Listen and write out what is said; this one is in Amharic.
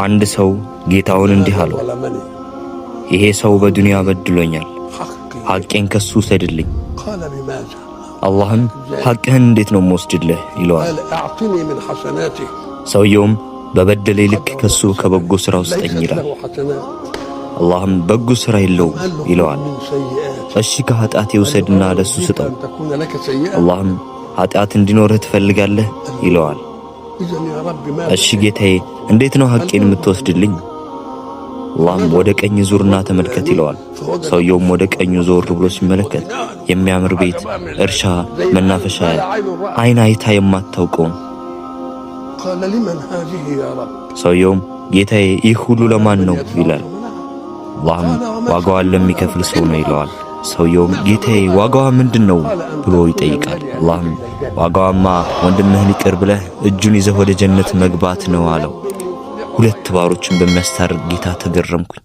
አንድ ሰው ጌታውን እንዲህ አለው፣ ይሄ ሰው በዱንያ በድሎኛል፣ ሐቄን ከሱ ሰድልኝ። አላህም ሐቅህን እንዴት ነው የምወስድልህ ይለዋል። ሰውየውም በበደለ ልክ ከሱ ከበጎ ሥራው ስጠኝ ይላል። አላህም በጎ ሥራ የለውም ይለዋል። እሺ ከኃጢአቴ ውሰድና ለሱ ስጠው። አላህም ኃጢአት እንዲኖርህ ትፈልጋለህ ይለዋል። እሺ ጌታዬ እንዴት ነው ሐቄን የምትወስድልኝ? አላህም ወደ ቀኝ ዙርና ተመልከት ይለዋል። ሰውየውም ወደ ቀኙ ዞር ብሎ ሲመለከት የሚያምር ቤት፣ እርሻ፣ መናፈሻ አይን አይታ የማታውቀውን። ሰውየውም ጌታዬ ይህ ሁሉ ለማን ነው ይላል። አላህም ዋጋዋን ለሚከፍል ሰው ነው ይለዋል። ሰውየውም ጌታዬ ዋጋዋ ምንድነው ብሎ ይጠይቃል። አላህም ዋጋዋማ ወንድምህን ይቅር ብለህ እጁን ይዘህ ወደ ጀነት መግባት ነው አለው። ሁለት ባሮችን በሚያስታርቅ ጌታ ተገረምኩኝ።